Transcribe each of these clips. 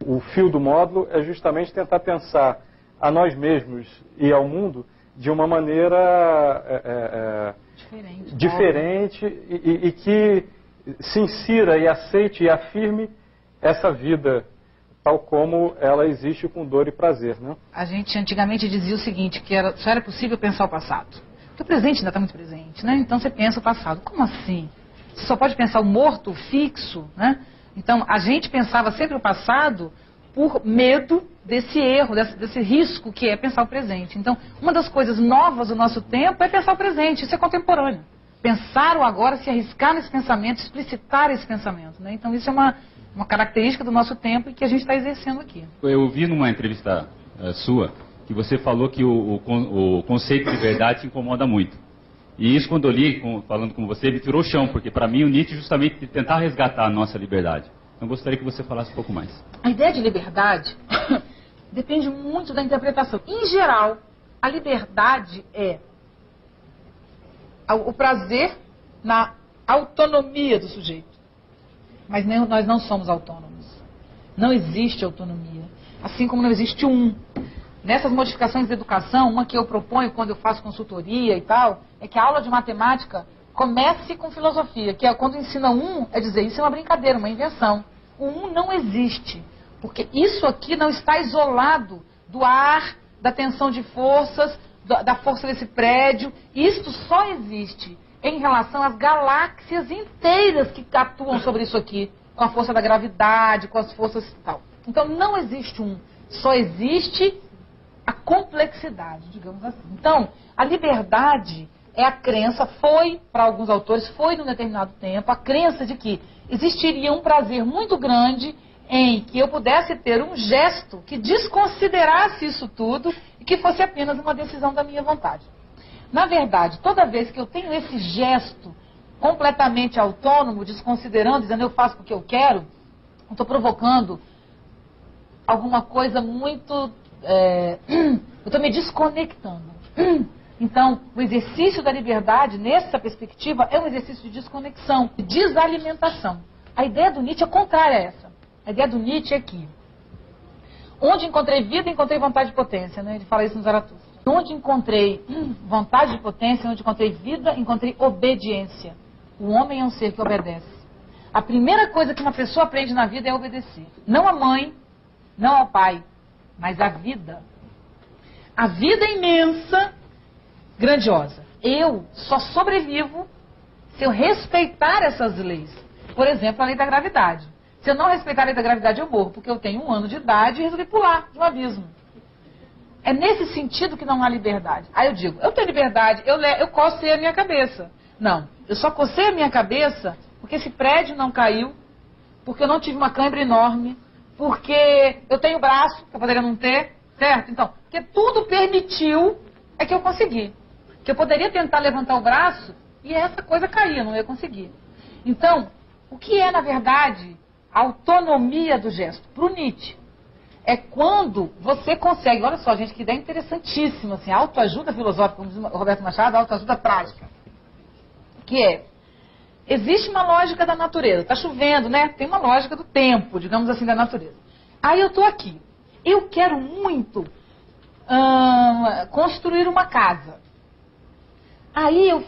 O fio do módulo é justamente tentar pensar a nós mesmos e ao mundo de uma maneira diferente e que se insira e aceite e afirme essa vida tal como ela existe com dor e prazer, né? A gente antigamente dizia o seguinte, que só era possível pensar o passado. Porque o presente ainda está muito presente, né? Então você pensa o passado. Como assim? Você só pode pensar o morto, o fixo, né? Então a gente pensava sempre o passado por medo desse erro, desse risco que é pensar o presente. Então, uma das coisas novas do nosso tempo é pensar o presente, isso é contemporâneo. Pensar o agora, se arriscar nesse pensamento, explicitar esse pensamento, né? Então isso é uma característica do nosso tempo e que a gente está exercendo aqui. Eu ouvi numa entrevista sua que você falou que o conceito de liberdade te incomoda muito. E isso, quando eu li, falando com você, me tirou o chão, porque para mim o Nietzsche justamente tentar resgatar a nossa liberdade. Então gostaria que você falasse um pouco mais. A ideia de liberdade depende muito da interpretação. Em geral, a liberdade é o prazer na autonomia do sujeito. Mas nós não somos autônomos. Não existe autonomia. Assim como não existe Nessas modificações da educação, uma que eu proponho quando eu faço consultoria e tal, é que a aula de matemática comece com filosofia, que é quando ensina é dizer, isso é uma brincadeira, uma invenção. O não existe, porque isso aqui não está isolado do ar, da tensão de forças, da força desse prédio. Isto só existe em relação às galáxias inteiras que atuam sobre isso aqui, com a força da gravidade, com as forças e tal. Então não existe só existe a complexidade, digamos assim. Então, a liberdade é a crença, para alguns autores, foi num determinado tempo, a crença de que existiria um prazer muito grande em que eu pudesse ter um gesto que desconsiderasse isso tudo e que fosse apenas uma decisão da minha vontade. Na verdade, toda vez que eu tenho esse gesto completamente autônomo, desconsiderando, dizendo eu faço porque eu quero, eu estou provocando alguma coisa muito... eu estou me desconectando. Então, o exercício da liberdade, nessa perspectiva, é um exercício de desconexão, de desalimentação. A ideia do Nietzsche é contrária a essa. A ideia do Nietzsche é que, onde encontrei vida, encontrei vontade de potência, né? Ele fala isso no Zaratustra. Onde encontrei vontade de potência, onde encontrei vida, encontrei obediência. O homem é um ser que obedece. A primeira coisa que uma pessoa aprende na vida é obedecer. Não à mãe, não ao pai, mas à vida. A vida é imensa, grandiosa. Eu só sobrevivo se eu respeitar essas leis. Por exemplo, a lei da gravidade. Se eu não respeitar a lei da gravidade, eu morro, porque eu tenho 1 ano de idade e resolvi pular de um abismo. É nesse sentido que não há liberdade. Aí eu digo, eu tenho liberdade, eu cocei a minha cabeça. Não, eu só cocei a minha cabeça porque esse prédio não caiu, porque eu não tive uma cãibra enorme, porque eu tenho braço, que eu poderia não ter, certo? Então, porque tudo permitiu é que eu consegui. Que eu poderia tentar levantar o braço e essa coisa caía, não ia conseguir. Então, o que é, na verdade, a autonomia do gesto? Para o Nietzsche, é quando você consegue, olha só, gente, que ideia interessantíssima, assim, autoajuda filosófica, como diz o Roberto Machado, autoajuda prática. Que é, existe uma lógica da natureza, está chovendo, né? Tem uma lógica do tempo, digamos assim, da natureza. Aí eu estou aqui, eu quero muito construir uma casa. Aí eu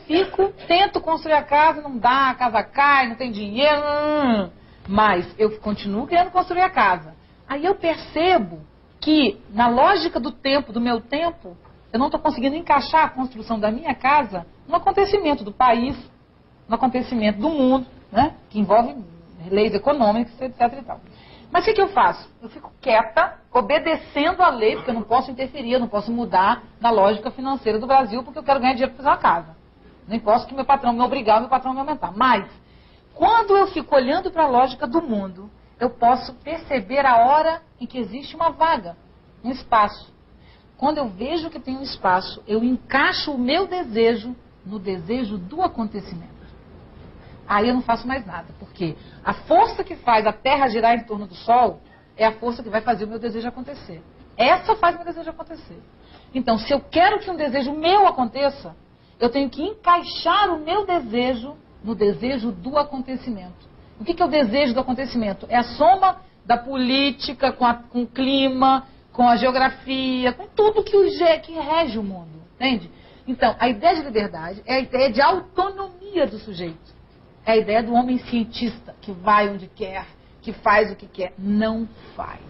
tento construir a casa, não dá, a casa cai, não tem dinheiro, mas eu continuo querendo construir a casa. Aí eu percebo que, na lógica do tempo, do meu tempo, eu não estou conseguindo encaixar a construção da minha casa no acontecimento do país, no acontecimento do mundo, né, que envolve leis econômicas, etc. e tal. Mas o que eu faço? Eu fico quieta, obedecendo a lei, porque eu não posso interferir, eu não posso mudar na lógica financeira do Brasil, porque eu quero ganhar dinheiro para fazer uma casa. Nem posso que meu patrão me obrigar, meu patrão me aumentar. Mas, quando eu fico olhando para a lógica do mundo, eu posso perceber a hora em que existe uma vaga, um espaço. Quando eu vejo que tem um espaço, eu encaixo o meu desejo no desejo do acontecimento. Aí eu não faço mais nada, porque a força que faz a Terra girar em torno do Sol é a força que vai fazer o meu desejo acontecer. Essa faz o meu desejo acontecer. Então, se eu quero que um desejo meu aconteça, eu tenho que encaixar o meu desejo no desejo do acontecimento. O que é o desejo do acontecimento? É a soma da política, com o clima, com a geografia, com tudo que rege o mundo, entende? Então, a ideia de liberdade é a ideia de autonomia do sujeito. É a ideia do homem cientista, que vai onde quer, que faz o que quer. Não faz.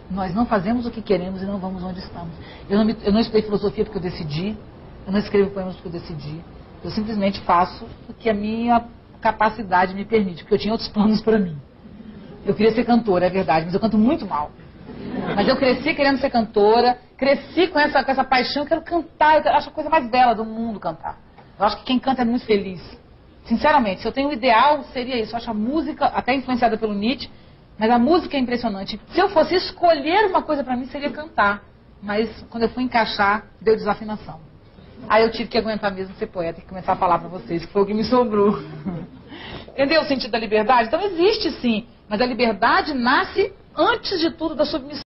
Nós não fazemos o que queremos e não vamos onde estamos. Eu não estudei filosofia porque eu decidi, eu não escrevo poemas porque eu decidi. Eu simplesmente faço o que a minha capacidade me permite, porque eu tinha outros planos para mim. Eu queria ser cantora, é verdade, mas eu canto muito mal. Mas eu cresci querendo ser cantora, cresci com essa paixão, eu quero cantar, eu acho a coisa mais bela do mundo cantar. Eu acho que quem canta é muito feliz. Sinceramente, se eu tenho um ideal, seria isso. Eu acho a música, até influenciada pelo Nietzsche, mas a música é impressionante. Se eu fosse escolher uma coisa para mim, seria cantar. Mas quando eu fui encaixar, deu desafinação. Aí eu tive que aguentar mesmo ser poeta e começar a falar para vocês, que foi o que me sobrou. Entendeu o sentido da liberdade? Então existe sim, mas a liberdade nasce antes de tudo da submissão.